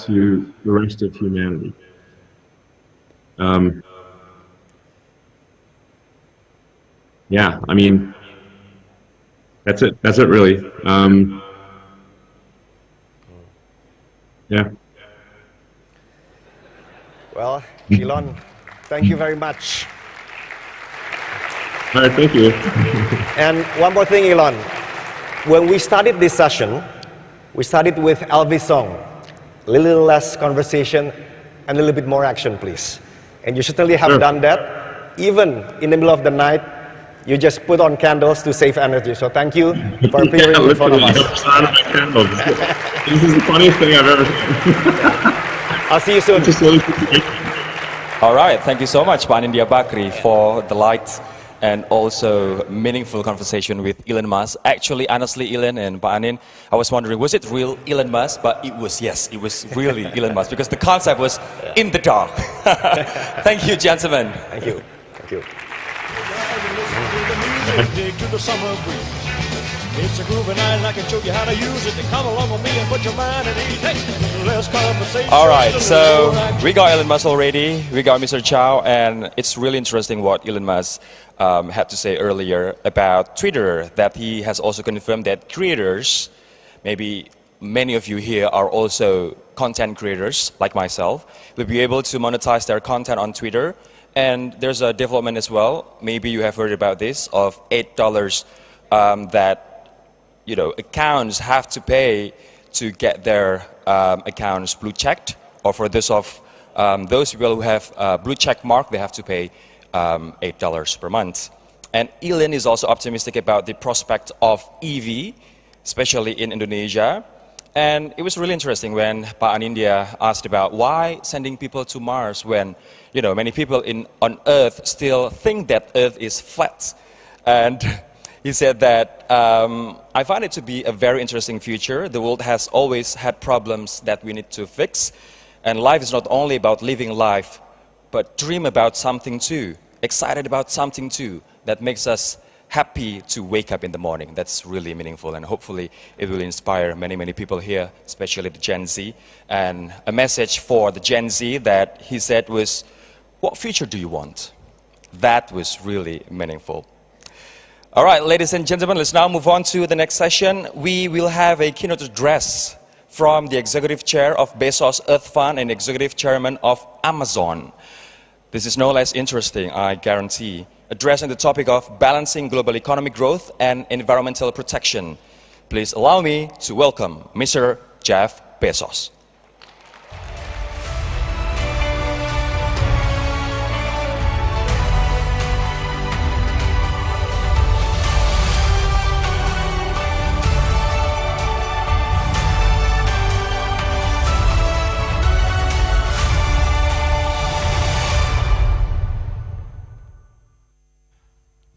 to the rest of humanity. Yeah, I mean, that's it. That's it, really. Yeah. Well, Elon, thank you very much. All right, thank you. And one more thing, Elon. When we started this session, we started with Elvis song. A little less conversation and a little bit more action, please. And you certainly have done that. Even in the middle of the night, you just put on candles to save energy. So thank you for appearing in front of us. This is the funniest thing I've ever seen. I'll see you soon. All right, thank you so much, Pak Nindya Bakri, for the light and also meaningful conversation with Elon Musk. Actually, honestly, Elon and Pak Anin, I was wondering, was it real Elon Musk? But it was, yes, it was really Elon Musk, because the concept was in the dark. Thank you, gentlemen. Thank you. Thank you. It's a groovy night and I can show you how to use it. Come along with me and put your mind at ease. Hey, less conversation. All right, so we got Elon Musk already. We got Mr. Chow, and it's really interesting what Elon Musk had to say earlier about Twitter, that he has also confirmed that creators, maybe many of you here are also content creators like myself, will be able to monetize their content on Twitter. And there's a development as well, maybe you have heard about this, of $8 that accounts have to pay to get their accounts blue checked, or for those people who have blue check mark, they have to pay $8 per month. And Elon is also optimistic about the prospect of EV, especially in Indonesia. And it was really interesting when Pak Anindya asked about why sending people to Mars when many people on Earth still think that Earth is flat. And he said that, I find it to be a very interesting future. The world has always had problems that we need to fix. And life is not only about living life, but dream about something too, excited about something too, that makes us happy to wake up in the morning. That's really meaningful, and hopefully it will inspire many, many people here, especially the Gen Z. And a message for the Gen Z that he said was, what future do you want? That was really meaningful. All right, ladies and gentlemen, let's now move on to the next session. We will have a keynote address from the Executive Chair of Bezos Earth Fund and Executive Chairman of Amazon. This is no less interesting, I guarantee, addressing the topic of balancing global economic growth and environmental protection. Please allow me to welcome Mr. Jeff Bezos.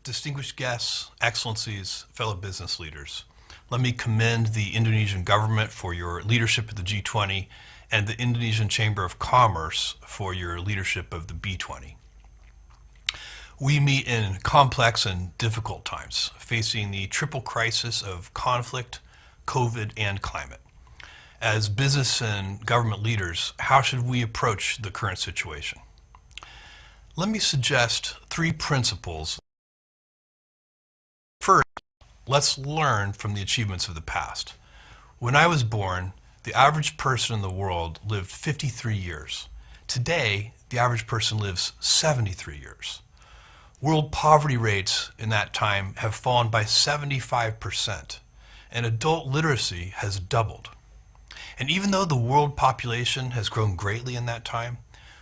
Distinguished guests, excellencies, fellow business leaders, let me commend the Indonesian government for your leadership at the G20 and the Indonesian Chamber of Commerce for your leadership of the B20. We meet in complex and difficult times, facing the triple crisis of conflict, COVID, and climate. As business and government leaders, how should we approach the current situation? Let me suggest 3 principles. First, let's learn from the achievements of the past. When I was born, the average person in the world lived 53 years. Today, the average person lives 73 years. World poverty rates in that time have fallen by 75%, and adult literacy has doubled. And even though the world population has grown greatly in that time,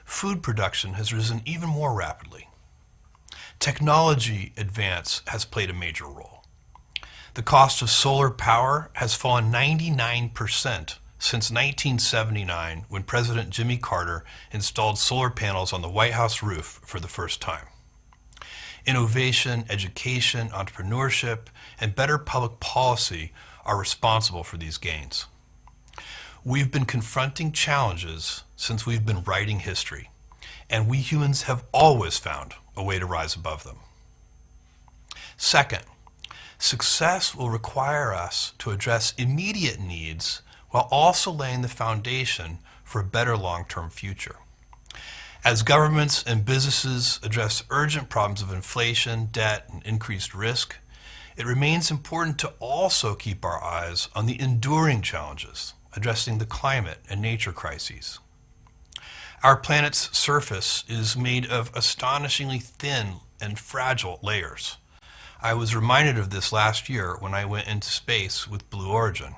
food production has risen even more rapidly. Technology advance has played a major role. The cost of solar power has fallen 99% since 1979, when President Jimmy Carter installed solar panels on the White House roof for the first time. Innovation, education, entrepreneurship, and better public policy are responsible for these gains. We've been confronting challenges since we've been writing history, and we humans have always found a way to rise above them. Second, success will require us to address immediate needs while also laying the foundation for a better long-term future. As governments and businesses address urgent problems of inflation, debt, and increased risk, it remains important to also keep our eyes on the enduring challenges addressing the climate and nature crises. Our planet's surface is made of astonishingly thin and fragile layers. I was reminded of this last year when I went into space with Blue Origin.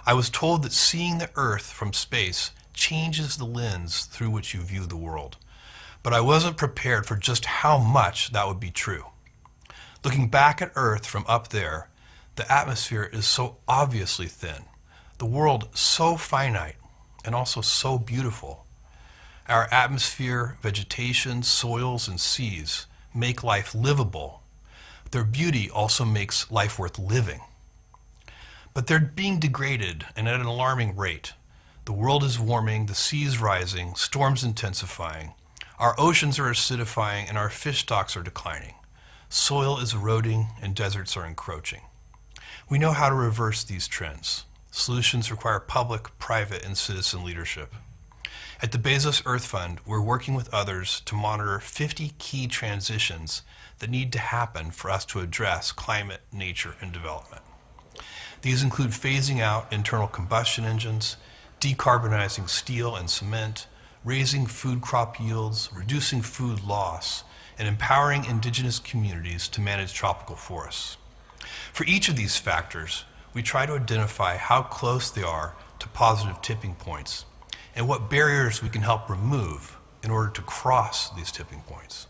I was told that seeing the Earth from space changes the lens through which you view the world, but I wasn't prepared for just how much that would be true. Looking back at Earth from up there, the atmosphere is so obviously thin, the world so finite, and also so beautiful. Our atmosphere, vegetation, soils, and seas make life livable. Their beauty also makes life worth living. But they're being degraded, and at an alarming rate. The world is warming, the seas rising, storms intensifying. Our oceans are acidifying, and our fish stocks are declining. Soil is eroding, and deserts are encroaching. We know how to reverse these trends. Solutions require public, private, and citizen leadership. At the Bezos Earth Fund, we're working with others to monitor 50 key transitions that need to happen for us to address climate, nature, and development. These include phasing out internal combustion engines, decarbonizing steel and cement, raising food crop yields, reducing food loss, and empowering indigenous communities to manage tropical forests. For each of these factors, we try to identify how close they are to positive tipping points and what barriers we can help remove in order to cross these tipping points.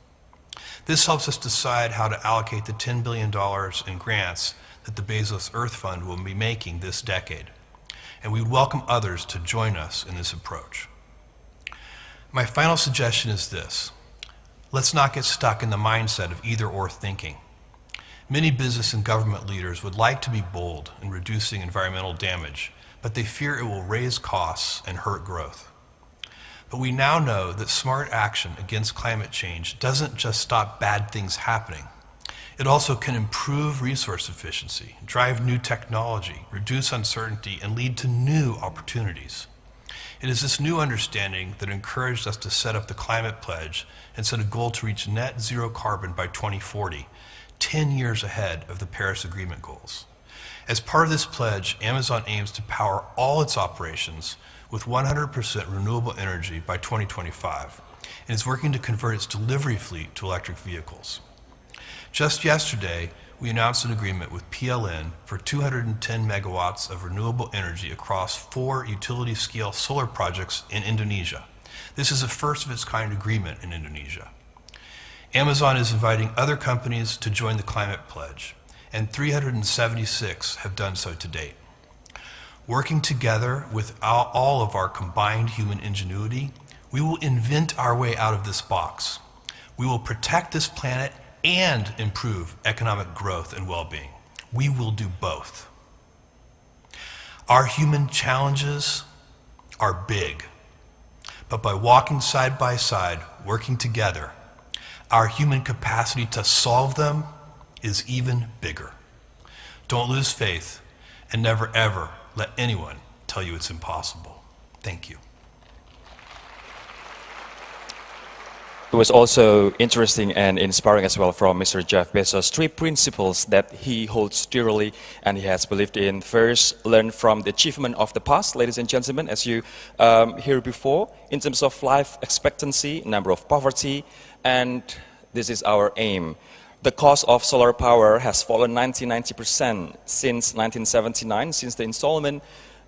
This helps us decide how to allocate the $10 billion in grants that the Bezos Earth Fund will be making this decade, and we welcome others to join us in this approach. My final suggestion is this: let's not get stuck in the mindset of either-or thinking. Many business and government leaders would like to be bold in reducing environmental damage, but they fear it will raise costs and hurt growth. But we now know that smart action against climate change doesn't just stop bad things happening. It also can improve resource efficiency, drive new technology, reduce uncertainty, and lead to new opportunities. It is this new understanding that encouraged us to set up the Climate Pledge and set a goal to reach net zero carbon by 2040, 10 years ahead of the Paris Agreement goals. As part of this pledge, Amazon aims to power all its operations with 100% renewable energy by 2025, and is working to convert its delivery fleet to electric vehicles. Just yesterday, we announced an agreement with PLN for 210 megawatts of renewable energy across 4 utility-scale solar projects in Indonesia. This is a first-of-its-kind agreement in Indonesia. Amazon is inviting other companies to join the Climate Pledge, and 376 have done so to date. Working together with all of our combined human ingenuity, we will invent our way out of this box. We will protect this planet and improve economic growth and well-being. We will do both. Our human challenges are big, but by walking side by side, working together, our human capacity to solve them is even bigger. Don't lose faith, and never ever let anyone tell you it's impossible. Thank you. It was also interesting and inspiring as well from Mr. Jeff Bezos. 3 principles that he holds dearly and he has believed in. First, learn from the achievement of the past, ladies and gentlemen, as you heard before, in terms of life expectancy, number of poverty, and this is our aim. The cost of solar power has fallen 90% since 1979, since the installment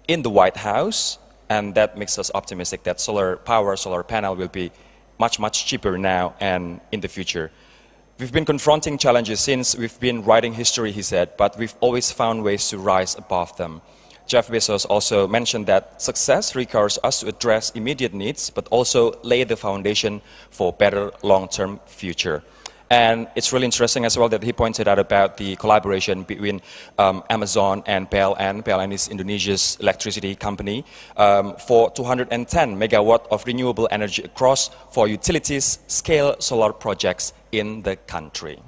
in the White House, and that makes us optimistic that solar power, solar panel will be much cheaper now and in the future. We've been confronting challenges since we've been writing history, he said, but we've always found ways to rise above them. Jeff Bezos also mentioned that success requires us to address immediate needs, but also lay the foundation for better long-term future. And it's really interesting as well that he pointed out about the collaboration between Amazon and PLN. PLN is Indonesia's electricity company for 210 megawatt of renewable energy across 4 utilities scale solar projects in the country.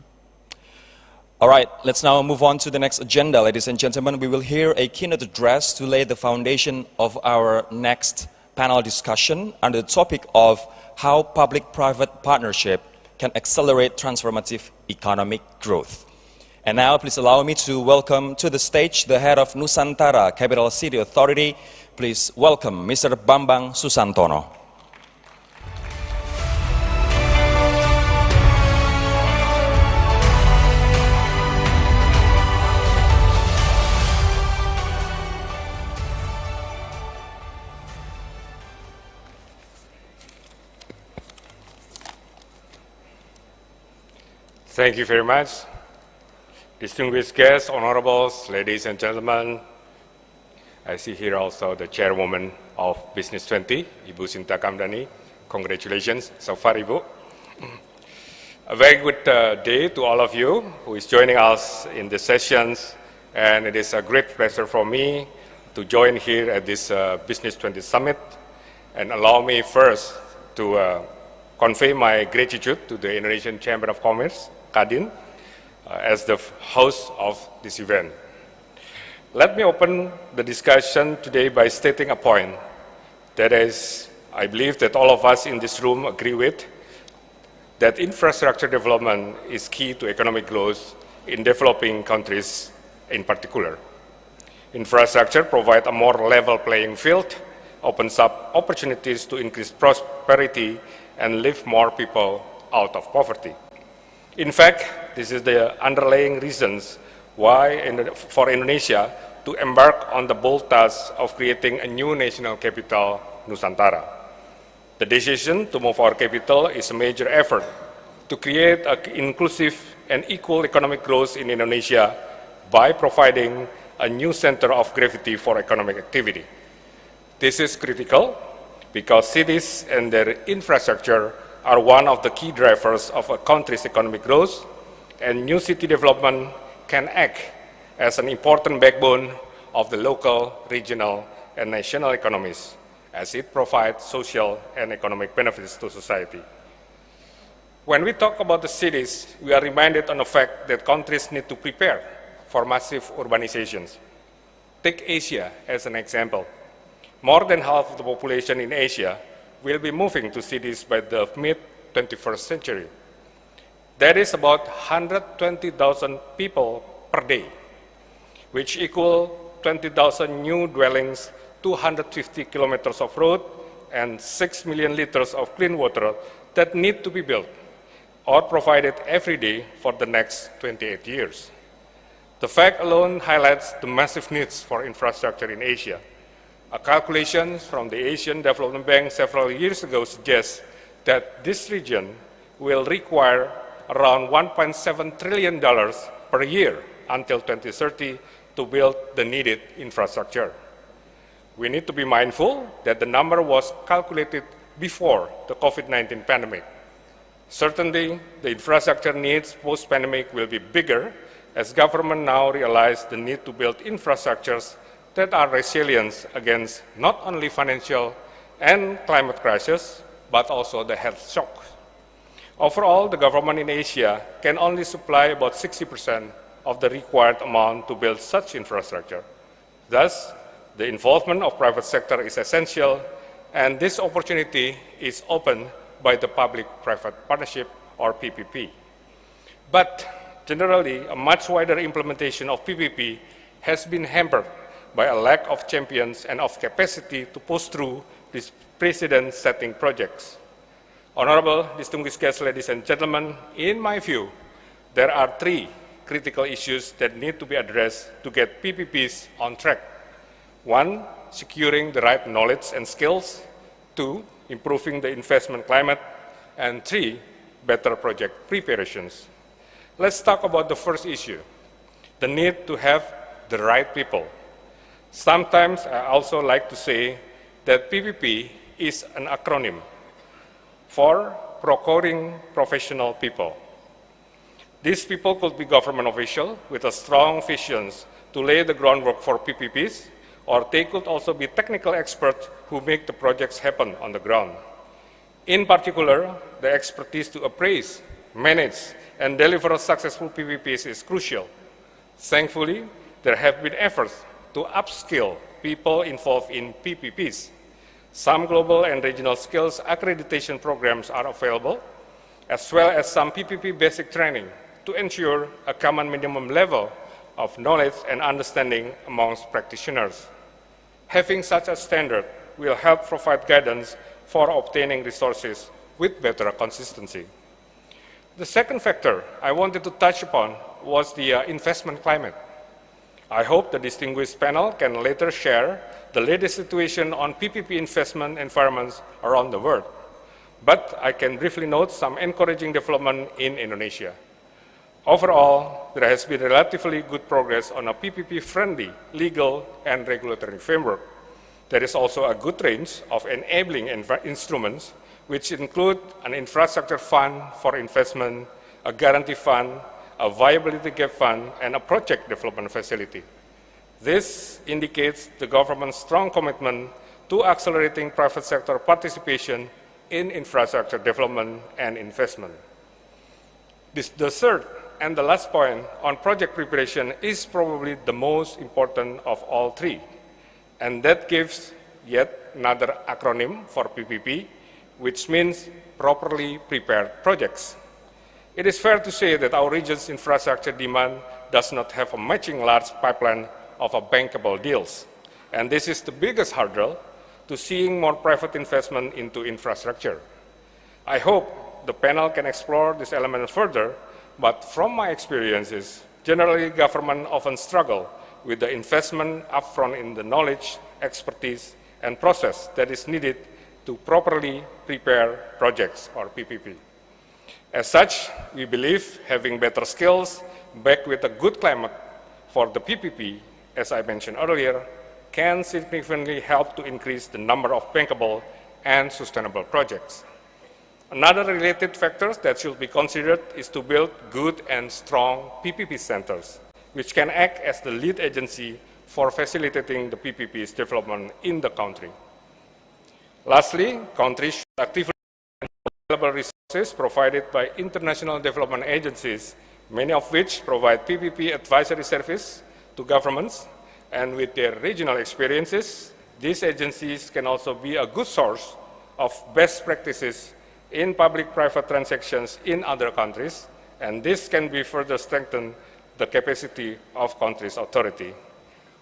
All right, let's now move on to the next agenda, ladies and gentlemen. We will hear a keynote address to lay the foundation of our next panel discussion on the topic of how public-private partnership can accelerate transformative economic growth. And now please allow me to welcome to the stage the head of Nusantara Capital City Authority. Please welcome Mr. Bambang Susantono. Thank you very much. Distinguished guests, honorables, ladies and gentlemen, I see here also the chairwoman of Business 20, Ibu Sinta Kamdani. Congratulations so far, Ibu. A very good day to all of you who is joining us in the sessions, and it is a great pleasure for me to join here at this Business 20 Summit. And allow me first to convey my gratitude to the Indonesian Chamber of Commerce, Kadin, as the host of this event. Let me open the discussion today by stating a point that is, I believe that all of us in this room agree with, that infrastructure development is key to economic growth in developing countries in particular. Infrastructure provides a more level playing field, opens up opportunities to increase prosperity and lift more people out of poverty. In fact, this is the underlying reasons why for Indonesia to embark on the bold task of creating a new national capital, Nusantara. The decision to move our capital is a major effort to create an inclusive and equal economic growth in Indonesia by providing a new center of gravity for economic activity. This is critical because cities and their infrastructure are one of the key drivers of a country's economic growth, and new city development can act as an important backbone of the local, regional, and national economies, as it provides social and economic benefits to society. When we talk about the cities, we are reminded on the fact that countries need to prepare for massive urbanizations. Take Asia as an example. More than half of the population in Asia will be moving to cities by the mid-21st century. That is about 120,000 people per day, which equal 20,000 new dwellings, 250 kilometers of road, and 6 million liters of clean water that need to be built or provided every day for the next 28 years. The fact alone highlights the massive needs for infrastructure in Asia. A calculation from the Asian Development Bank several years ago suggests that this region will require around $1.7 trillion per year until 2030 to build the needed infrastructure. We need to be mindful that the number was calculated before the COVID-19 pandemic. Certainly, the infrastructure needs post-pandemic will be bigger as government now realize the need to build infrastructures that are resilient against not only financial and climate crisis, but also the health shock. Overall, the government in Asia can only supply about 60% of the required amount to build such infrastructure. Thus, the involvement of private sector is essential, and this opportunity is opened by the public-private partnership, or PPP. But generally, a much wider implementation of PPP has been hampered by a lack of champions and of capacity to push through these precedent-setting projects. Honorable distinguished guests, ladies and gentlemen, in my view, there are three critical issues that need to be addressed to get PPPs on track. One, securing the right knowledge and skills. Two, improving the investment climate. And three, better project preparations. Let's talk about the first issue, the need to have the right people. Sometimes I also like to say that PPP is an acronym for procuring professional people. These people could be government officials with a strong vision to lay the groundwork for PPPs, or they could also be technical experts who make the projects happen on the ground. In particular, the expertise to appraise, manage, and deliver successful PPPs is crucial. Thankfully, there have been efforts to upskill people involved in PPPs. Some global and regional skills accreditation programs are available, as well as some PPP basic training to ensure a common minimum level of knowledge and understanding amongst practitioners. Having such a standard will help provide guidance for obtaining resources with better consistency. The second factor I wanted to touch upon was the investment climate. I hope the distinguished panel can later share the latest situation on PPP investment environments around the world. But I can briefly note some encouraging development in Indonesia. Overall, there has been relatively good progress on a PPP-friendly legal and regulatory framework. There is also a good range of enabling instruments, which include an infrastructure fund for investment, a guarantee fund, a viability gap fund, and a project development facility. This indicates the government's strong commitment to accelerating private sector participation in infrastructure development and investment. The third and the last point on project preparation is probably the most important of all three, and that gives yet another acronym for PPP, which means properly prepared projects. It is fair to say that our region's infrastructure demand does not have a matching large pipeline of bankable deals, and this is the biggest hurdle to seeing more private investment into infrastructure. I hope the panel can explore this element further, but from my experiences, generally government often struggle with the investment upfront in the knowledge, expertise, and process that is needed to properly prepare projects or PPP. As such, we believe having better skills backed with a good climate for the PPP, as I mentioned earlier, can significantly help to increase the number of bankable and sustainable projects. Another related factor that should be considered is to build good and strong PPP centers, which can act as the lead agency for facilitating the PPP's development in the country. Lastly, countries should actively available resources provided by international development agencies, many of which provide PPP advisory service to governments, and with their regional experiences, these agencies can also be a good source of best practices in public-private transactions in other countries, and this can be further strengthen the capacity of countries' authority.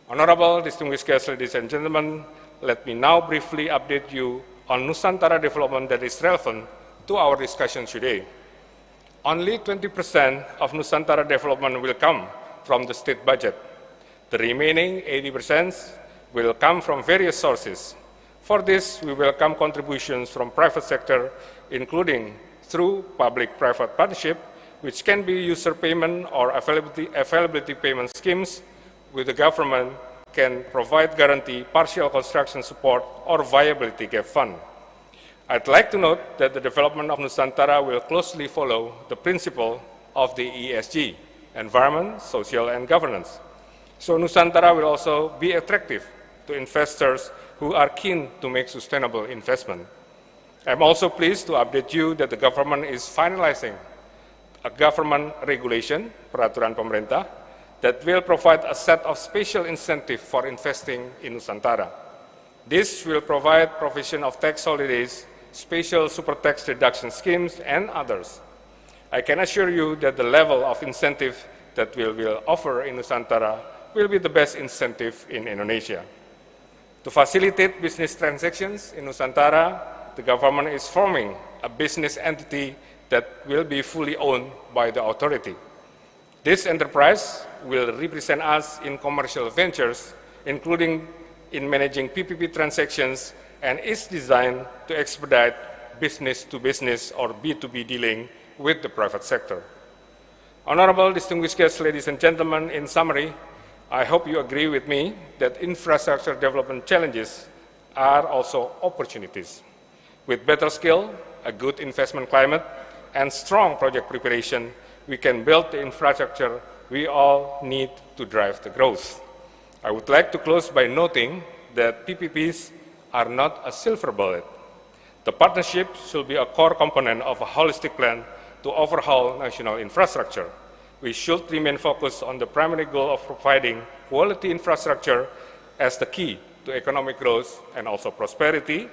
Honorable distinguished guests, ladies and gentlemen, let me now briefly update you on Nusantara development that is relevant to our discussion today. Only 20% of Nusantara development will come from the state budget. The remaining 80% will come from various sources. For this, we welcome contributions from private sector, including through public-private partnership, which can be user payment or availability payment schemes, with the government can provide guarantee, partial construction support, or viability gap fund. I'd like to note that the development of Nusantara will closely follow the principle of the ESG, environment, social, and governance. So Nusantara will also be attractive to investors who are keen to make sustainable investment. I'm also pleased to update you that the government is finalizing a government regulation, peraturan pemerintah, that will provide a set of special incentives for investing in Nusantara. This will provide provision of tax holidays, special super tax deduction schemes, and others. I can assure you that the level of incentive that we will offer in Nusantara will be the best incentive in Indonesia. To facilitate business transactions in Nusantara, the government is forming a business entity that will be fully owned by the authority. This enterprise will represent us in commercial ventures, including in managing PPP transactions, and is designed to expedite business-to-business or B2B dealing with the private sector. Honorable distinguished guests, ladies and gentlemen, in summary, I hope you agree with me that infrastructure development challenges are also opportunities. With better skill, a good investment climate, and strong project preparation, we can build the infrastructure we all need to drive the growth. I would like to close by noting that PPPs are not a silver bullet. The partnership should be a core component of a holistic plan to overhaul national infrastructure. We should remain focused on the primary goal of providing quality infrastructure as the key to economic growth and also prosperity,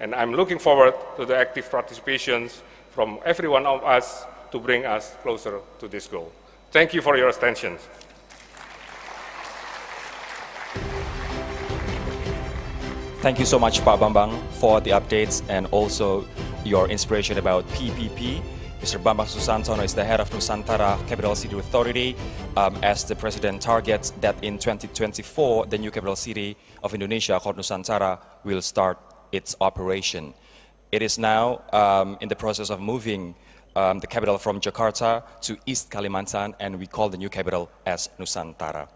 And I'm looking forward to the active participations from every one of us to bring us closer to this goal. Thank you for your attention. Thank you so much, Pak Bambang, for the updates and also your inspiration about PPP. Mr. Bambang Susantono is the head of Nusantara Capital City Authority, as the president targets that in 2024, the new capital city of Indonesia called Nusantara will start its operation. It is now in the process of moving the capital from Jakarta to East Kalimantan, and we call the new capital as Nusantara.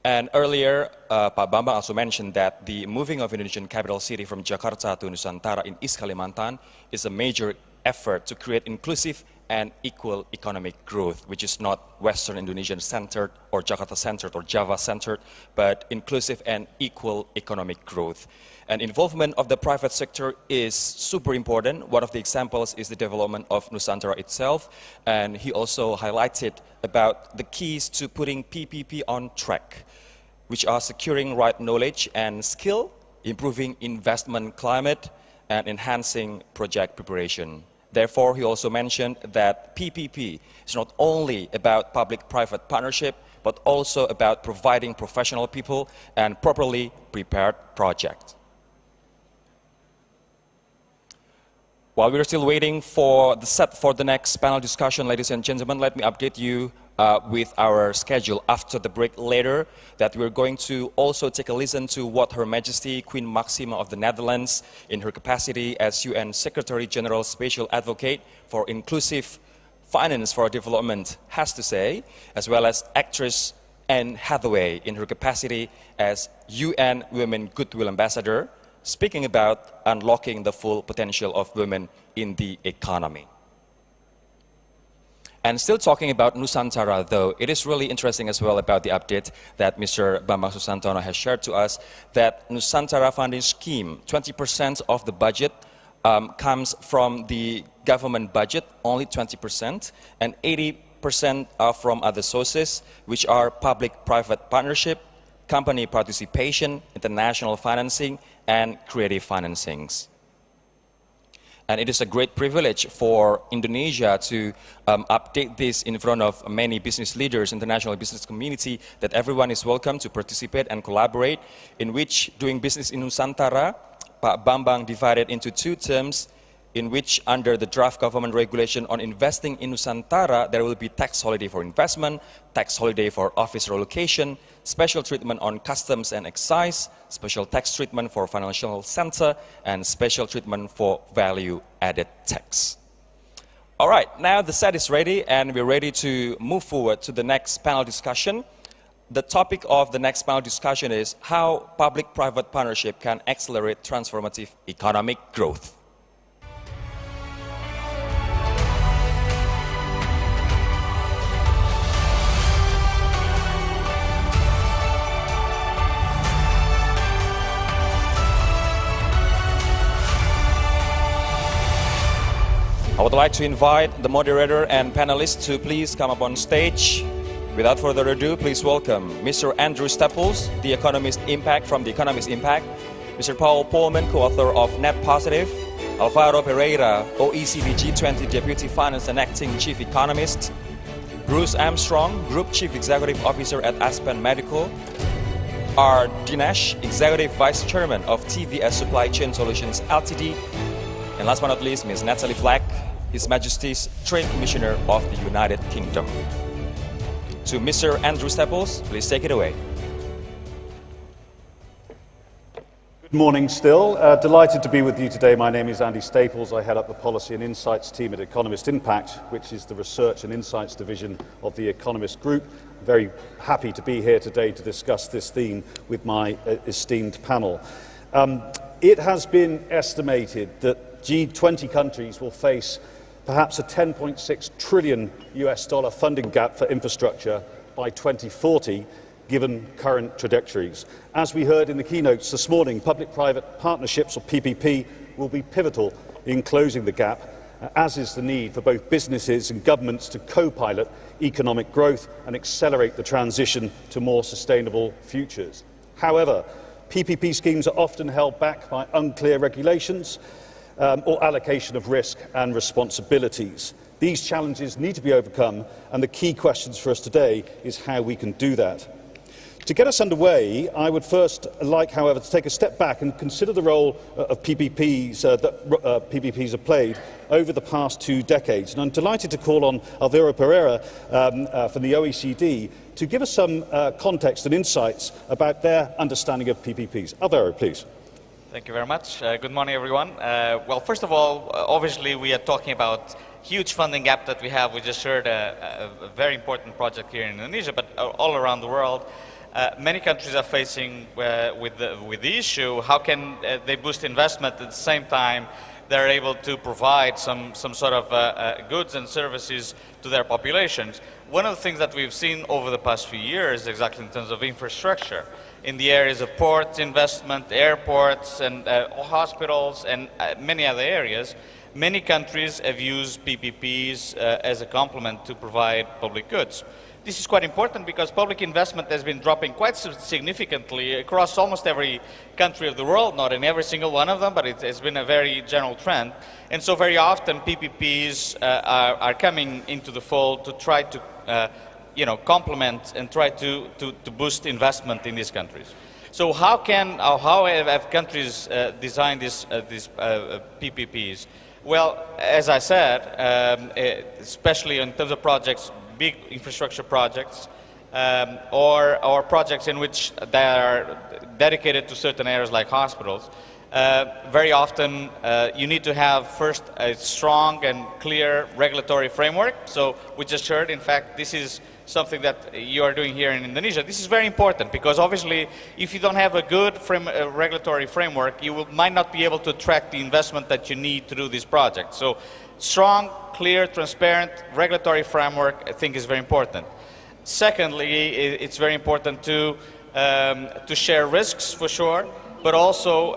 And earlier, Pak Bambang also mentioned that the moving of Indonesian capital city from Jakarta to Nusantara in East Kalimantan is a major effort to create inclusive and equal economic growth, which is not Western Indonesian-centered or Jakarta-centered or Java-centered, but inclusive and equal economic growth. And involvement of the private sector is super important. One of the examples is the development of Nusantara itself, and he also highlighted about the keys to putting PPP on track, which are securing right knowledge and skill, improving investment climate, and enhancing project preparation. Therefore, he also mentioned that PPP is not only about public-private partnership, but also about providing professional people and properly prepared projects. While we're still waiting for the next panel discussion, ladies and gentlemen, let me update you with our schedule after the break later, that we're going to also take a listen to what Her Majesty Queen Maxima of the Netherlands, in her capacity as UN Secretary General Special Advocate for Inclusive Finance for Development, has to say, as well as actress Anne Hathaway in her capacity as UN Women Goodwill Ambassador, speaking about unlocking the full potential of women in the economy. And still talking about Nusantara, though, it is really interesting as well about the update that Mr. Bambang Susantono has shared to us, that Nusantara Funding Scheme, 20% of the budget comes from the government budget, only 20%, and 80% are from other sources, which are public-private partnership, company participation, international financing, and creative financings. And it is a great privilege for Indonesia to update this in front of many business leaders, international business community, that everyone is welcome to participate and collaborate, in which doing business in Nusantara, Pak Bambang divided into two terms, in which under the draft government regulation on investing in Nusantara, there will be tax holiday for investment, tax holiday for office relocation, special treatment on customs and excise, special tax treatment for financial center, and special treatment for value-added tax. All right, now the set is ready, and we're ready to move forward to the next panel discussion. The topic of the next panel discussion is how public-private partnership can accelerate transformative economic growth. I would like to invite the moderator and panelists to please come up on stage. Without further ado, please welcome Mr. Andrew Staples, The Economist Impact from The Economist Impact, Mr. Paul Pullman, co-author of Net Positive, Alvaro Pereira, OECD G20 Deputy Finance and Acting Chief Economist, Bruce Armstrong, Group Chief Executive Officer at Aspen Medical, R. Dinesh, Executive Vice Chairman of TVS Supply Chain Solutions Ltd, and last but not least, Ms. Natalie Black, His Majesty's Trade Commissioner of the United Kingdom. To Mr. Andrew Staples, please take it away. Good morning still. Delighted to be with you today. My name is Andy Staples. I head up the Policy and Insights team at Economist Impact, which is the Research and Insights division of the Economist Group. Very happy to be here today to discuss this theme with my esteemed panel. It has been estimated that G20 countries will face perhaps a $10.6 trillion funding gap for infrastructure by 2040, given current trajectories. As we heard in the keynotes this morning, public-private partnerships, or PPP, will be pivotal in closing the gap, as is the need for both businesses and governments to co-pilot economic growth and accelerate the transition to more sustainable futures. However, PPP schemes are often held back by unclear regulations or allocation of risk and responsibilities. These challenges need to be overcome, and the key questions for us today is how we can do that. To get us underway, I would first like, however, to take a step back and consider the role of PPPs that PPPs have played over the past 2 decades. And I'm delighted to call on Alvaro Pereira from the OECD to give us some context and insights about their understanding of PPPs. Alvaro, please. Thank you very much. Good morning, everyone. Well, first of all, obviously we are talking about huge funding gap that we have. We just heard a very important project here in Indonesia, but all around the world. Many countries are facing with the issue, how can they boost investment at the same time they're able to provide some sort of goods and services to their populations. One of the things that we've seen over the past few years, exactly in terms of infrastructure, in the areas of ports, investment, airports, and hospitals, and many other areas, many countries have used PPPs as a complement to provide public goods. This is quite important because public investment has been dropping quite significantly across almost every country of the world, not in every single one of them, but it's been a very general trend. And so very often PPPs are coming into the fold to try to complement and try to boost investment in these countries. So how have countries designed these PPPs? Well, as I said, especially in terms of projects, big infrastructure projects, or projects in which they are dedicated to certain areas like hospitals, very often you need to have first a strong and clear regulatory framework. So we just heard, in fact, this is something that you are doing here in Indonesia. This is very important because obviously if you don't have a good regulatory framework, you might not be able to attract the investment that you need to do this project. So strong, clear, transparent regulatory framework, I think, is very important. Secondly, it's very important to share risks, for sure, but also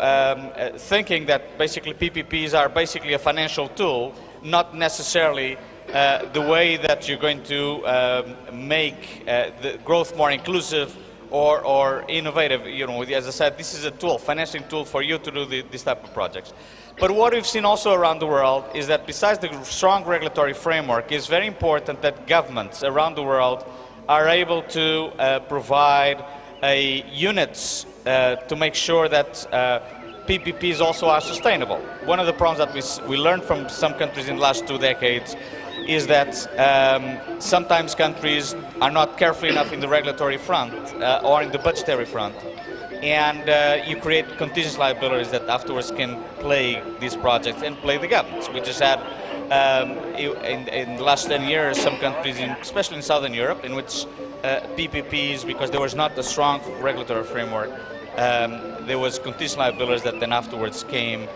thinking that basically PPPs are basically a financial tool, not necessarily the way that you're going to make the growth more inclusive or innovative. As I said, this is a tool, financing tool for you to do this type of projects. But what we've seen also around the world is that besides the strong regulatory framework, it's very important that governments around the world are able to provide units to make sure that PPPs also are sustainable. One of the problems that we learned from some countries in the last 2 decades is that sometimes countries are not careful enough in the regulatory front or in the budgetary front. And you create contingent liabilities that afterwards can plague these projects and plague the governments. We just had, in the last 10 years, some countries, especially in Southern Europe, in which PPPs, because there was not a strong regulatory framework, there was contingent liabilities that then afterwards came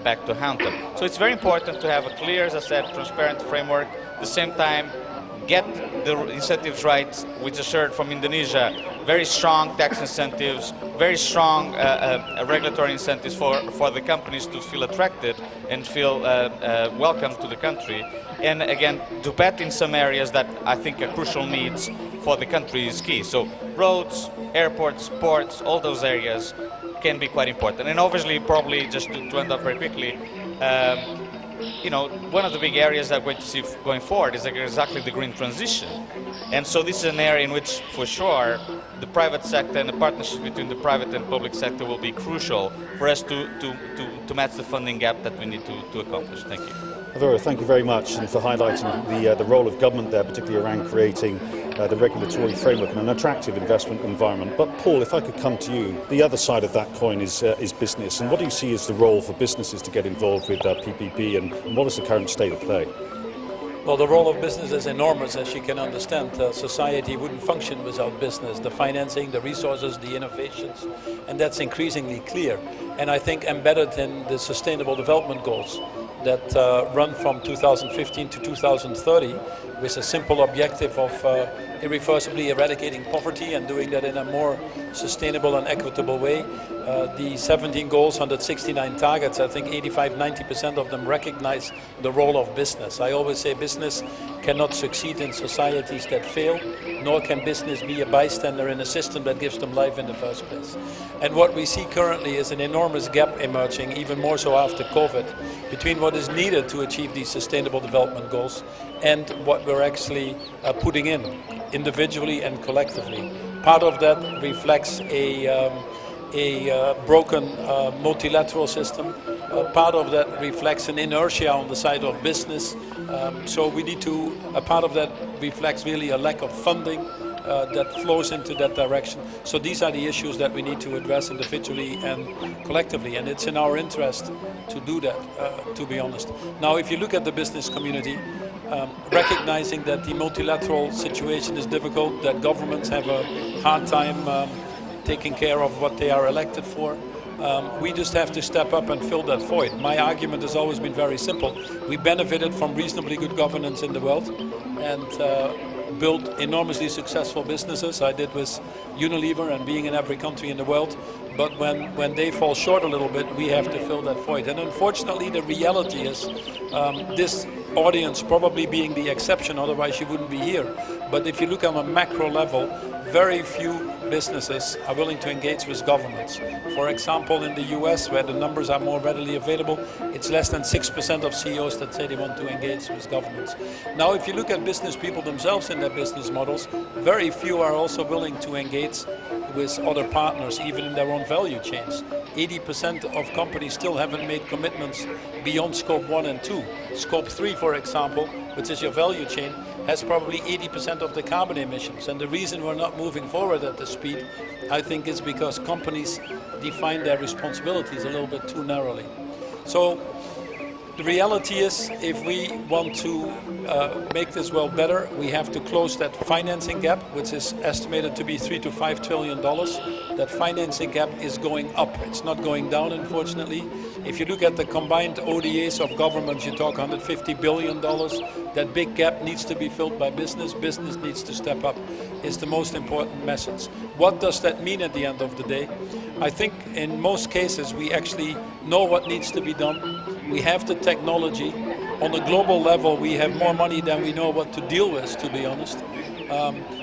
back to haunt them. So it's very important to have a clear, as I said, transparent framework. At the same time, get the incentives right. We just heard from Indonesia, very strong tax incentives, very strong regulatory incentives for the companies to feel attracted and feel welcome to the country. And again, to bet in some areas that I think are crucial needs for the country is key. So roads, airports, ports, all those areas can be quite important. And obviously, probably just to end up very quickly, one of the big areas that we're going to see going forward is exactly the green transition. And so this is an area in which, for sure, the private sector and the partnership between the private and public sector will be crucial for us to match the funding gap that we need to accomplish. Thank you. Alvaro, thank you very much and for highlighting the role of government there, particularly around creating the regulatory framework and an attractive investment environment. But Paul, if I could come to you, the other side of that coin is business. And what do you see as the role for businesses to get involved with PPP, and what is the current state of play? Well, the role of business is enormous, as you can understand. Society wouldn't function without business. The financing, the resources, the innovations, and that's increasingly clear. And I think embedded in the Sustainable Development Goals that run from 2015 to 2030 with a simple objective of irreversibly eradicating poverty and doing that in a more sustainable and equitable way. the 17 goals, 169 targets, I think 85-90% of them recognize the role of business. I always say business cannot succeed in societies that fail, nor can business be a bystander in a system that gives them life in the first place. And what we see currently is an enormous gap emerging, even more so after COVID, between what is needed to achieve these sustainable development goals and what we're actually putting in, individually and collectively. Part of that reflects a broken multilateral system. Part of that reflects an inertia on the side of business. So we need to, a part of that reflects really a lack of funding that flows into that direction. So these are the issues that we need to address individually and collectively, and it's in our interest to do that, to be honest. Now, if you look at the business community, recognizing that the multilateral situation is difficult, that governments have a hard time taking care of what they are elected for, we just have to step up and fill that void. My argument has always been very simple. We benefited from reasonably good governance in the world and built enormously successful businesses. I did with Unilever and being in every country in the world. But when they fall short a little bit, we have to fill that void. And unfortunately, the reality is this audience probably being the exception, otherwise you wouldn't be here. But if you look on a macro level, very few businesses are willing to engage with governments. For example, in the US, where the numbers are more readily available, it's less than 6% of CEOs that say they want to engage with governments. Now, if you look at business people themselves in their business models, very few are also willing to engage with other partners, even in their own value chains. 80% of companies still haven't made commitments beyond scope 1 and 2. Scope 3, for example, which is your value chain, has probably 80% of the carbon emissions. And the reason we're not moving forward at the speed, I think, is because companies define their responsibilities a little bit too narrowly. So the reality is, if we want to make this world better, we have to close that financing gap, which is estimated to be $3 to $5 trillion. That financing gap is going up. It's not going down, unfortunately. If you look at the combined ODAs of governments, you talk $150 billion. That big gap needs to be filled by business. Business needs to step up. Is the most important message. What does that mean at the end of the day? I think in most cases we actually know what needs to be done. We have the technology. On a global level, we have more money than we know what to deal with, to be honest.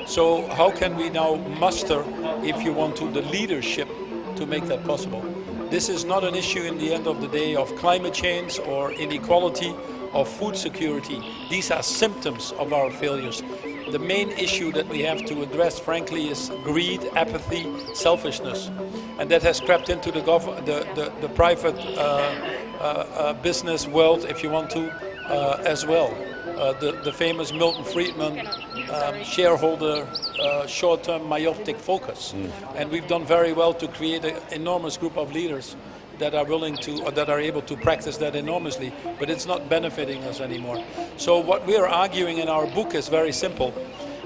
So how can we now muster, if you want to, the leadership to make that possible? This is not an issue in the end of the day of climate change or inequality or food security. These are symptoms of our failures. The main issue that we have to address, frankly, is greed, apathy, selfishness. And that has crept into the private business world, if you want to, as well. The famous Milton Friedman shareholder short-term myopic focus. And we've done very well to create an enormous group of leaders that are willing to, or that are able to practice that enormously, but it's not benefiting us anymore. So what we are arguing in our book is very simple.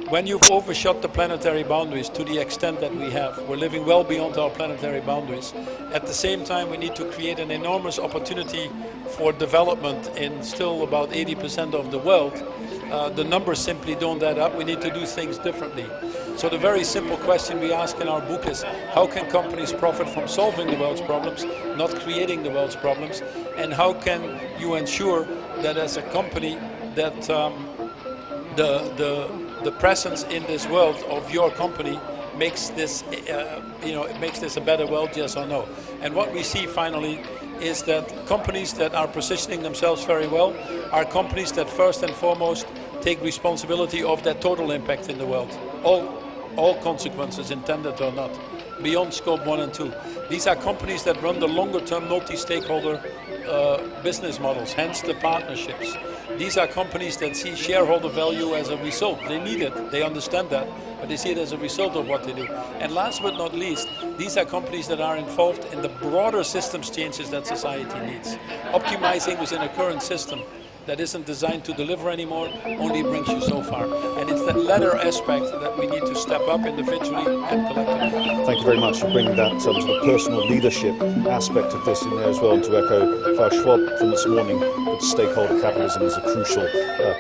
When you've overshot the planetary boundaries to the extent that we have, we're living well beyond our planetary boundaries. At the same time, we need to create an enormous opportunity for development in still about 80% of the world. The numbers simply don't add up. We need to do things differently. So the very simple question we ask in our book is, how can companies profit from solving the world's problems, not creating the world's problems? And how can you ensure that as a company that the presence in this world of your company makes this, it makes this a better world, yes or no? And what we see finally is that companies that are positioning themselves very well are companies that first and foremost take responsibility of their total impact in the world. All consequences, intended or not, beyond scope 1 and 2. These are companies that run the longer-term multi-stakeholder business models, hence the partnerships. These are companies that see shareholder value as a result. They need it, they understand that, but they see it as a result of what they do. And last but not least, these are companies that are involved in the broader systems changes that society needs. Optimizing within a current system that isn't designed to deliver anymore only brings you so far. And it's that latter aspect that we need to step up individually and collectively. Thank you very much for bringing that sort of personal leadership aspect of this in there as well, and to echo Klaus Schwab from this morning, that stakeholder capitalism is a crucial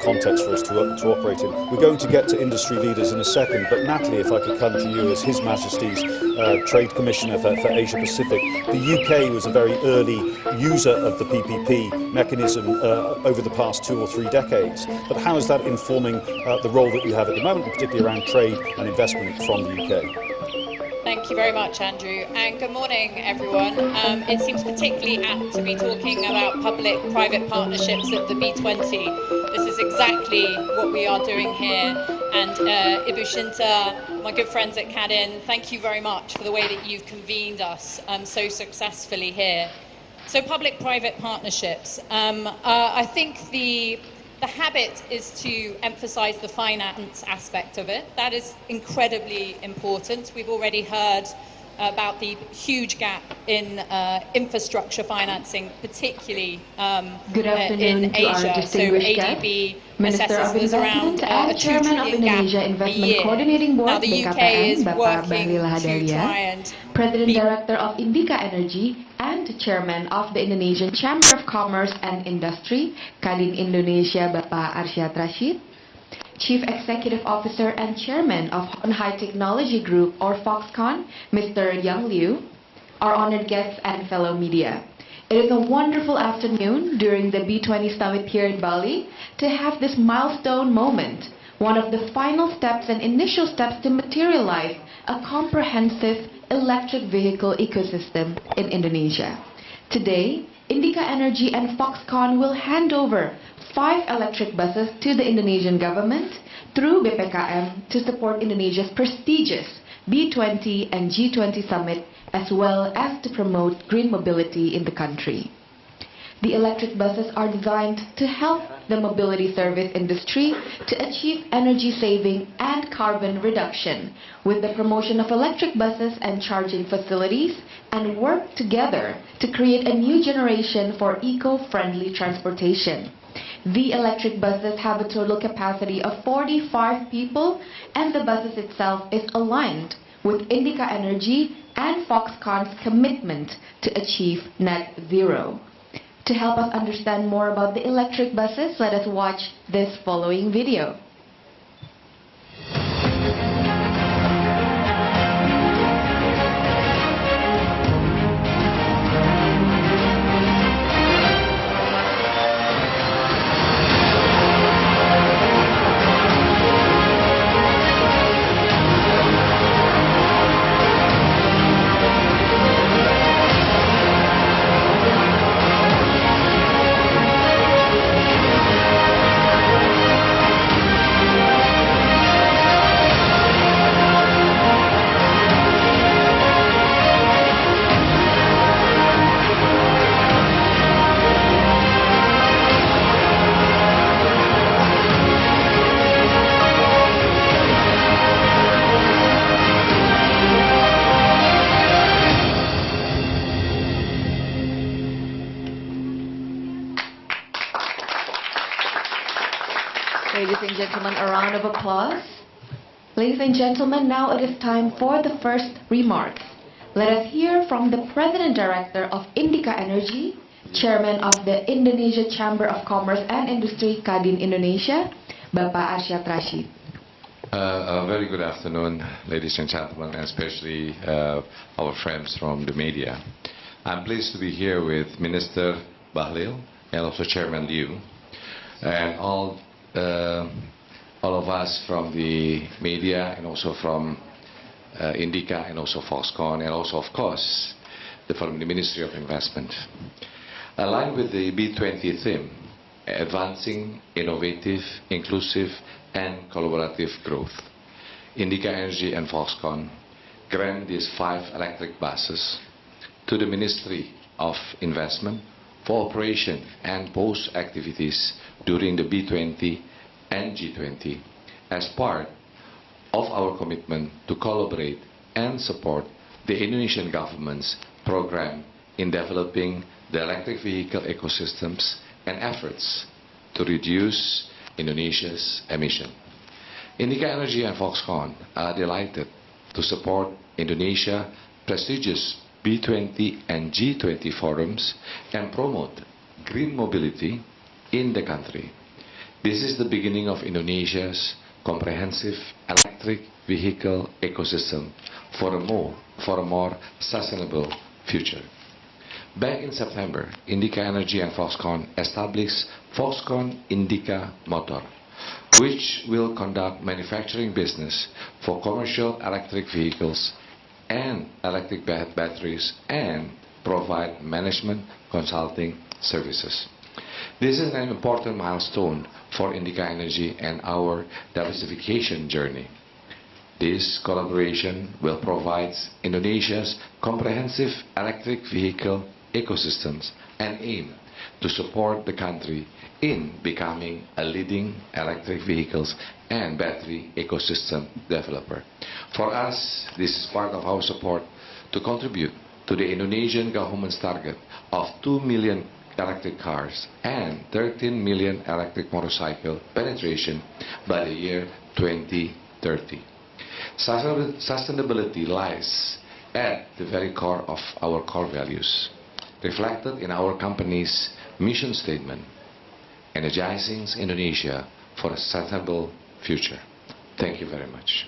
context for us to operate in. We're going to get to industry leaders in a second, but Natalie, if I could come to you as His Majesty's Trade Commissioner for Asia Pacific, the UK was a very early user of the PPP mechanism over the past 2 or 3 decades. But how is that informing the role that you have at the moment, particularly around trade and investment from the UK? Thank you very much, Andrew, and good morning, everyone. It seems particularly apt to be talking about public-private partnerships at the B20. This is exactly what we are doing here, and Ibu Shinta, my good friends at CADIN, thank you very much for the way that you've convened us so successfully here. So public-private partnerships. I think the habit is to emphasize the finance aspect of it. That is incredibly important. We've already heard about the huge gap in infrastructure financing, particularly in Asia. So ADB assesses there's around a $2 trillion gap a year. Now the UK is working to try and President Director of Indica Energy and Chairman of the Indonesian Chamber of Commerce and Industry, Kadin Indonesia, Bapak Arsyad Rashid, Chief Executive Officer and Chairman of High Technology Group, or Foxconn, Mr. Yang Liu, our honored guests and fellow media. It is a wonderful afternoon during the B20 summit here in Bali to have this milestone moment, one of the final steps and initial steps to materialize a comprehensive electric vehicle ecosystem in Indonesia. Today, Indica Energy and Foxconn will hand over 5 electric buses to the Indonesian government through BPKM to support Indonesia's prestigious B20 and G20 summit, as well as to promote green mobility in the country. The electric buses are designed to help the mobility service industry to achieve energy saving and carbon reduction with the promotion of electric buses and charging facilities, and work together to create a new generation for eco-friendly transportation. The electric buses have a total capacity of 45 people, and the buses itself is aligned with Indica Energy and Foxconn's commitment to achieve net zero. To help us understand more about the electric buses, let us watch this following video. Ladies and gentlemen, a round of applause. Ladies and gentlemen, now it is time for the first remarks. Let us hear from the President Director of Indica Energy, Chairman of the Indonesia Chamber of Commerce and Industry, Kadin Indonesia, Bapak Arsyad Rashid. A very good afternoon, ladies and gentlemen, and especially our friends from the media. I'm pleased to be here with Minister Bahlil and also Chairman Liu, and all of us from the media, and also from Indica, and also Foxconn, and also, of course, from the Ministry of Investment. Aligned with the B20 theme, advancing innovative, inclusive, and collaborative growth, Indica Energy and Foxconn grant these 5 electric buses to the Ministry of Investment for operation and post activities during the B20 and G20 as part of our commitment to collaborate and support the Indonesian government's program in developing the electric vehicle ecosystems and efforts to reduce Indonesia's emission. Indica Energy and Foxconn are delighted to support Indonesia's prestigious B20 and G20 forums and promote green mobility in the country. This is the beginning of Indonesia's comprehensive electric vehicle ecosystem for a more sustainable future. Back in September, Indica Energy and Foxconn established Foxconn Indica Motor, which will conduct manufacturing business for commercial electric vehicles and electric batteries and provide management consulting services. This is an important milestone for Indica Energy and our diversification journey. This collaboration will provide Indonesia's comprehensive electric vehicle ecosystems and aim to support the country in becoming a leading electric vehicles and battery ecosystem developer. For us, this is part of our support to contribute to the Indonesian government's target of 2 million electric cars and 13 million electric motorcycle penetration by the year 2030. Sustainability lies at the very core of our core values, reflected in our company's mission statement, energizing Indonesia for a sustainable future. Thank you very much.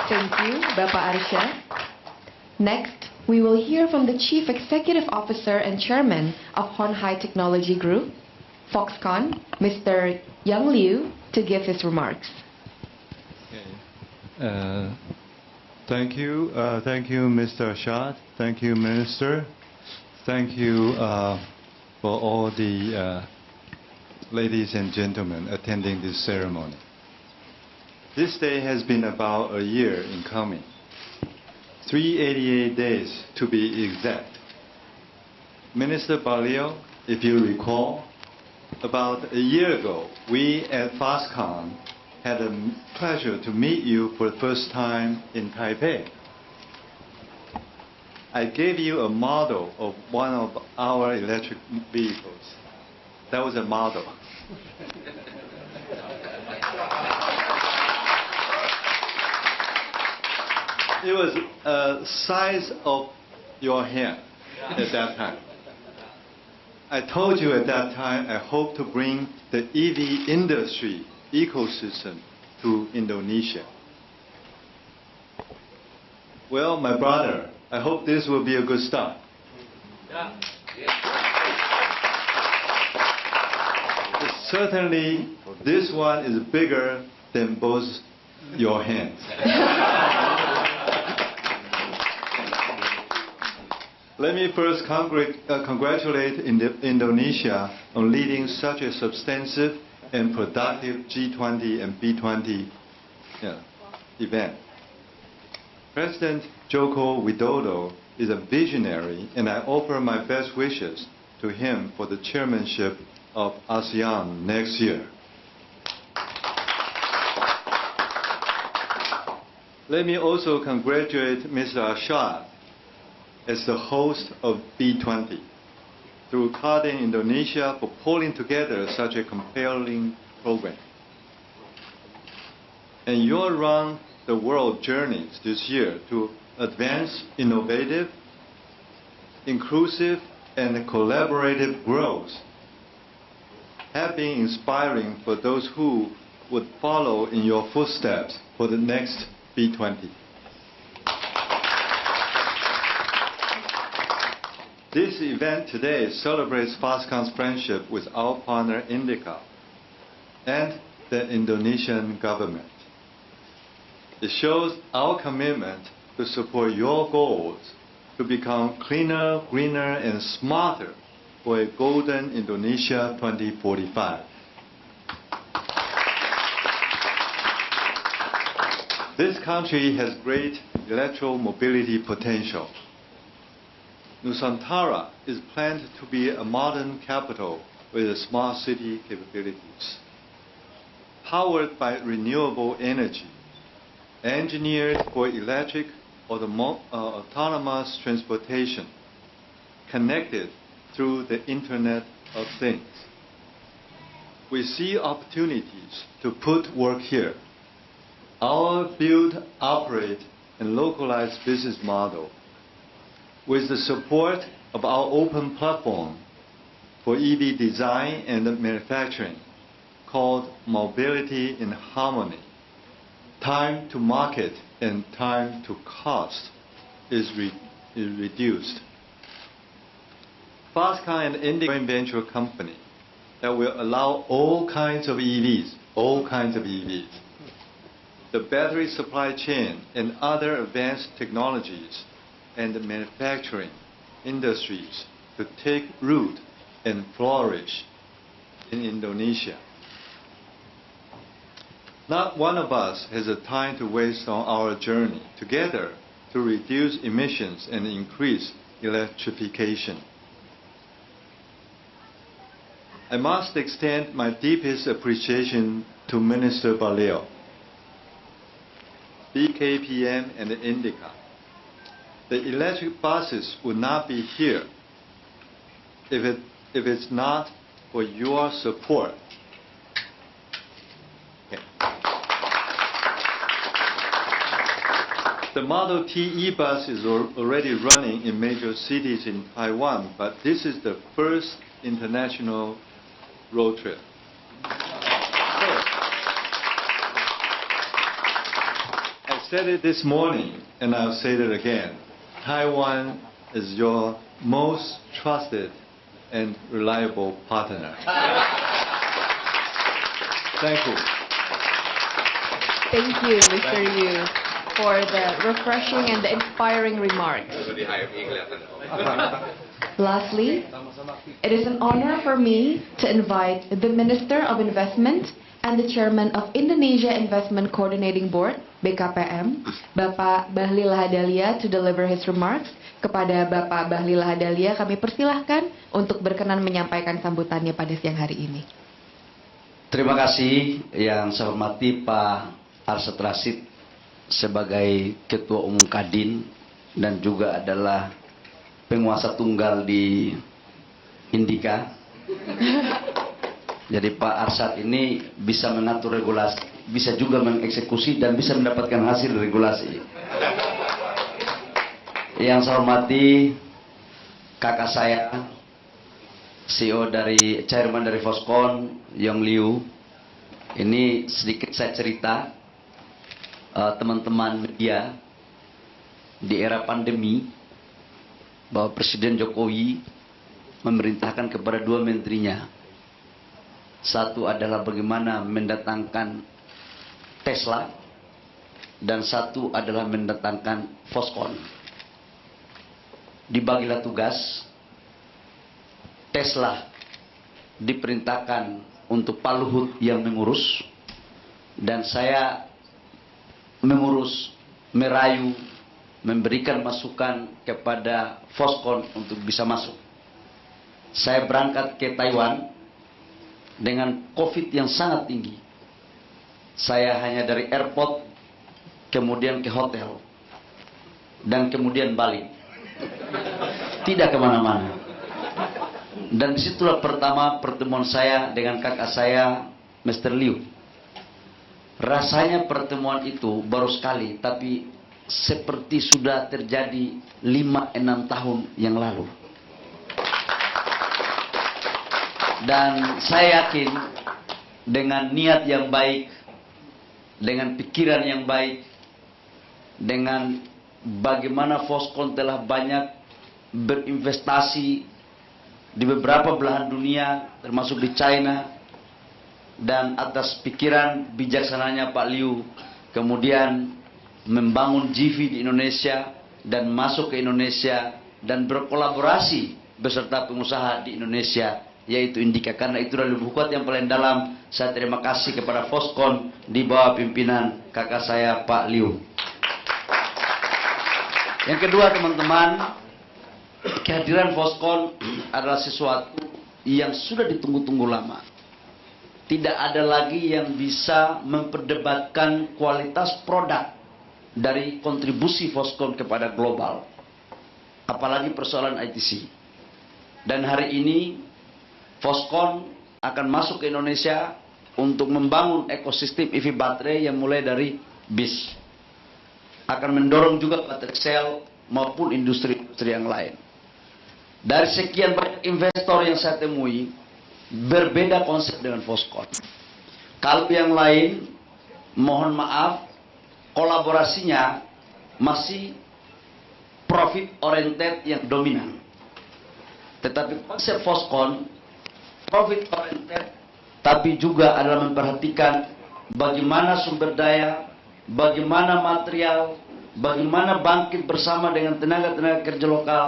Thank you, Bapak Arsyad. Next, we will hear from the Chief Executive Officer and Chairman of Hon Hai Technology Group, Foxconn, Mr. Yang Liu, to give his remarks. Thank you, Mr. Arsyad. Thank you, Minister. Thank you for all the ladies and gentlemen attending this ceremony. This day has been about a year in coming. 388 days to be exact. Minister Bahlil, if you recall, about a year ago, we at Foxconn had the pleasure to meet you for the first time in Taipei. I gave you a model of one of our electric vehicles. That was a model. It was a size of your hand at that time. I told you at that time I hope to bring the EV industry ecosystem to Indonesia. Well, my brother, I hope this will be a good start. Certainly, this one is bigger than both your hands. Let me first congratulate Indonesia on leading such a substantive and productive G20 and B20 event. President Joko Widodo is a visionary, and I offer my best wishes to him for the chairmanship of ASEAN next year. Let me also congratulate Mr. Arsyad as the host of B20 through Kadin Indonesia for pulling together such a compelling program. And your round the world journeys this year to advance innovative, inclusive, and collaborative growth have been inspiring for those who would follow in your footsteps for the next B20. This event today celebrates Foxconn's friendship with our partner Indica and the Indonesian government. It shows our commitment to support your goals to become cleaner, greener, and smarter for a golden Indonesia 2045. This country has great electromobility potential. Nusantara is planned to be a modern capital with smart city capabilities. Powered by renewable energy, engineered for electric autonomous transportation, connected through the Internet of Things. We see opportunities to put work here. Our build, operate, and localize business model, with the support of our open platform for EV design and manufacturing, called mobility in harmony. Time to market and time to cost is reduced. Foxconn and Indica joint venture company that will allow all kinds of EVs. The battery supply chain and other advanced technologies and the manufacturing industries to take root and flourish in Indonesia. Not one of us has a time to waste on our journey together to reduce emissions and increase electrification. I must extend my deepest appreciation to Minister Bahlil, BKPM and Indica. The electric buses would not be here if it's not for your support. Okay. The Model T e-bus is already running in major cities in Taiwan, but this is the first international road trip. I said it this morning, and I'll say it again. Taiwan is your most trusted and reliable partner. Thank you. Thank you, Mr. Liu, for the refreshing and the inspiring remarks. Lastly, it is an honor for me to invite the Minister of Investment and the Chairman of Indonesia Investment Coordinating Board, BKPM, Bapak Bahlil Lahadalia, to deliver his remarks. Kepada Bapak Bahlil Lahadalia, kami persilahkan untuk berkenan menyampaikan sambutannya pada siang hari ini. Terima kasih yang saya hormati Pak Arsyad Rashid sebagai Ketua Umum Kadin dan juga adalah penguasa tunggal di Indica. Jadi Pak Arsyad ini bisa mengatur regulasi, bisa juga mengeksekusi dan bisa mendapatkan hasil regulasi. Yang saya hormati kakak saya, CEO dari Chairman dari Foxconn, Yong Liu. Ini sedikit saya cerita, teman-teman media, di era pandemi, bahwa Presiden Jokowi memerintahkan kepada dua menterinya. Satu adalah bagaimana mendatangkan Tesla, dan satu adalah mendatangkan Foxconn. Dibagilah tugas, Tesla diperintahkan untuk Pak Luhut yang mengurus, dan saya mengurus, merayu, memberikan masukan kepada Foxconn untuk bisa masuk. Saya berangkat ke Taiwan dengan COVID yang sangat tinggi. Saya hanya dari airport, kemudian ke hotel, dan kemudian balik. Tidak kemana-mana. Dan disitulah pertama pertemuan saya dengan kakak saya, Mr. Liu. Rasanya pertemuan itu baru sekali, tapi seperti sudah terjadi 5-6 tahun yang lalu. Dan saya yakin dengan niat yang baik, dengan pikiran yang baik, dengan bagaimana Foxconn telah banyak berinvestasi di beberapa belahan dunia, termasuk di China, dan atas pikiran bijaksananya Pak Liu, kemudian membangun GV di Indonesia dan masuk ke Indonesia dan berkolaborasi beserta pengusaha di Indonesia, yaitu Indica. Karena itu dari lubuk hati yang paling dalam, saya terima kasih kepada Foxconn di bawah pimpinan kakak saya Pak Liu. Yang kedua, teman-teman, kehadiran Foxconn adalah sesuatu yang sudah ditunggu-tunggu lama. Tidak ada lagi yang bisa memperdebatkan kualitas produk dari kontribusi Foxconn kepada global, apalagi persoalan ITC. Dan hari ini Foxconn akan masuk ke Indonesia untuk membangun ekosistem EV baterai yang mulai dari bis. Akan mendorong juga baterai sel maupun industri-industri yang lain. Dari sekian banyak investor yang saya temui, berbeda konsep dengan Foxconn. Kalau yang lain, mohon maaf, kolaborasinya masih profit oriented yang dominan. Tetapi konsep Foskon profit oriented, tapi juga adalah memperhatikan bagaimana sumber daya, bagaimana material, bagaimana bangkit bersama dengan tenaga-tenaga kerja lokal,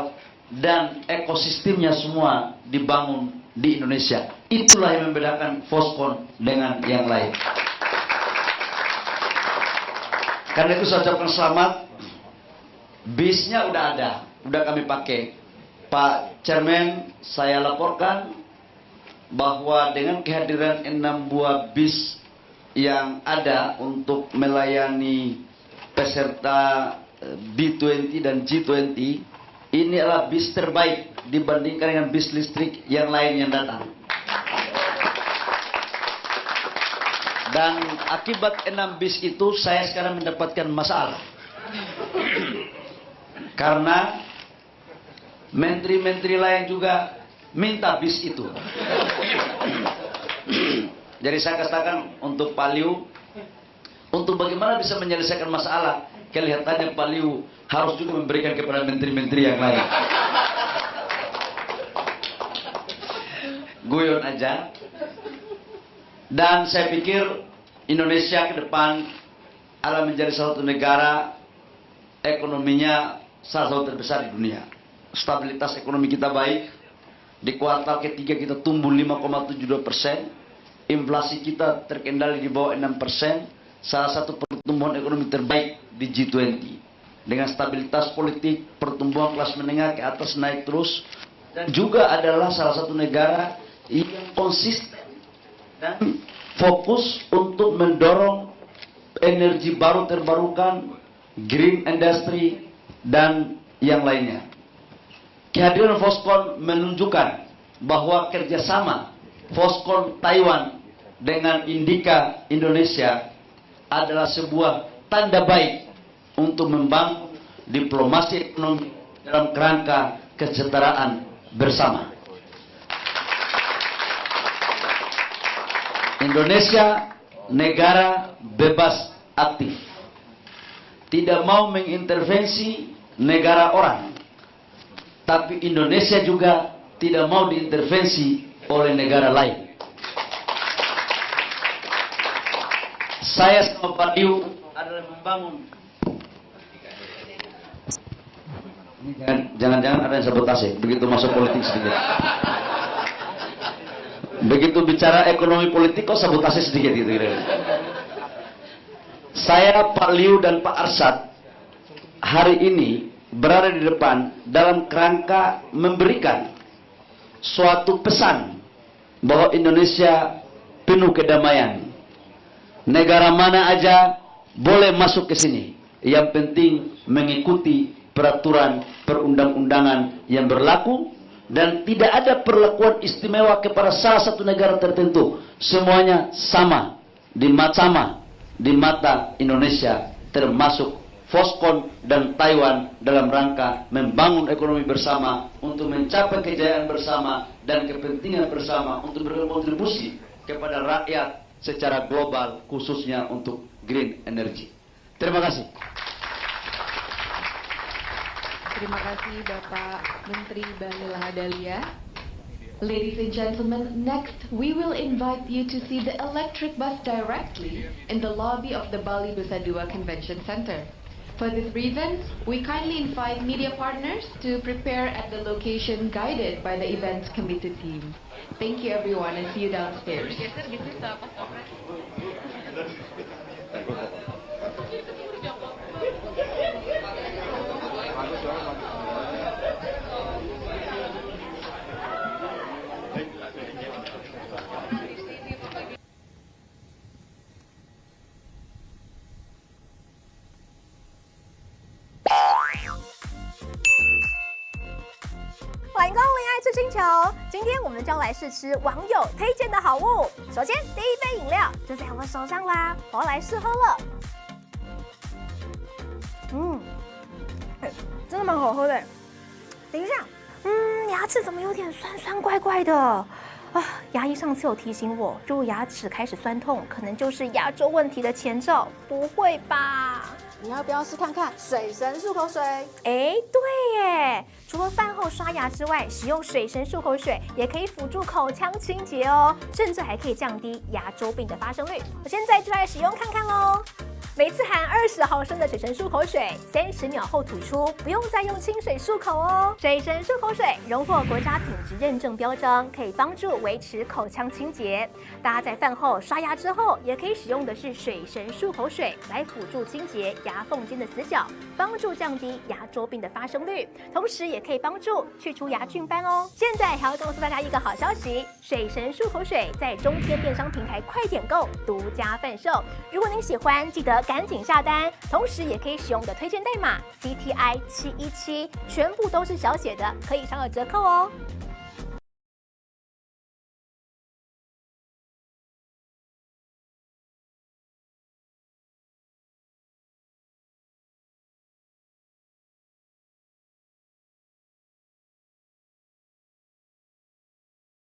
dan ekosistemnya semua dibangun di Indonesia. Itulah yang membedakan Foskon dengan yang lain. Karena itu saya ucapkan selamat. Bisnya udah ada, udah kami pakai. Pak Chairman, saya laporkan bahwa dengan kehadiran 6 buah bis yang ada untuk melayani peserta B20 dan G20, ini adalah bis terbaik dibandingkan dengan bis listrik yang lain yang datang. Dan akibat 6 bis itu saya sekarang mendapatkan masalah. Karena menteri-menteri lain juga minta bis itu. Jadi saya katakan untuk Pak Liu, untuk bagaimana bisa menyelesaikan masalah, kelihatannya Pak Liu harus juga memberikan kepada menteri-menteri yang lain. Guyon aja. Dan saya pikir Indonesia ke depan akan menjadi salah satu negara ekonominya salah satu terbesar di dunia. Stabilitas ekonomi kita baik. Di kuartal ketiga kita tumbuh 5,72%. Inflasi kita terkendali di bawah 6%. Salah satu pertumbuhan ekonomi terbaik di G20. Dengan stabilitas politik, pertumbuhan kelas menengah ke atas naik terus. Dan juga adalah salah satu negara yang konsisten dan fokus untuk mendorong energi baru terbarukan, green industry, dan yang lainnya. Kehadiran Foskon menunjukkan bahwa kerjasama Foskon Taiwan dengan Indika Indonesia adalah sebuah tanda baik untuk membangun diplomasi ekonomi dalam kerangka kesejahteraan bersama. Indonesia negara bebas aktif, tidak mau mengintervensi negara orang, tapi Indonesia juga tidak mau diintervensi oleh negara lain. Saya sama Pak Liu adalah membangun. Jangan-jangan ada yang sabotase begitu masuk politik sedikit. Begitu bicara ekonomi politik kok sabotase sedikit gitu. Saya, Pak Liu dan Pak Arsyad hari ini berada di depan dalam kerangka memberikan suatu pesan bahwa Indonesia penuh kedamaian. Negara mana aja boleh masuk ke sini. Yang penting mengikuti peraturan perundang-undangan yang berlaku. Dan tidak ada perlakuan istimewa kepada salah satu negara tertentu. Semuanya sama di mata Indonesia, termasuk Foskon dan Taiwan dalam rangka membangun ekonomi bersama untuk mencapai kejayaan bersama dan kepentingan bersama untuk berkontribusi kepada rakyat secara global, khususnya untuk green energy. Terima kasih. Terima kasih Bapak Menteri Bahlil Lahadalia. Ladies and gentlemen, next we will invite you to see the electric bus directly in the lobby of the Bali Nusa Dua Convention Center. For this reason, we kindly invite media partners to prepare at the location guided by the events committee team. Thank you everyone and see you downstairs.欢迎光临爱吃星球，今天我们将来试吃网友推荐的好物。首先，第一杯饮料就在我手上啦，我要来试喝了。真的蛮好喝的。等一下，牙齿怎么有点酸酸怪怪的？牙医上次有提醒我，如果牙齿开始酸痛，可能就是牙周问题的前兆。不会吧？你要不要试看看水神漱口水？哎，对耶！除了饭后刷牙之外，使用水神漱口水也可以辅助口腔清洁哦，甚至还可以降低牙周病的发生率。我现在就来使用看看喽。每次含20毫升的水神漱口水，30秒后吐出，不用再用清水漱口哦。水神漱口水荣获国家品质认证标章，可以帮助维持口腔清洁。大家在饭后刷牙之后，也可以使用的是水神漱口水来辅助清洁牙缝间的死角，帮助降低牙周病的发生率，同时也可以帮助去除牙菌斑哦。现在还要告诉大家一个好消息，水神漱口水在中天电商平台快点购独家贩售。如果您喜欢，记得赶紧下单，同时也可以使用的推荐代码 CTI717，全部都是小写的，可以享有折扣哦。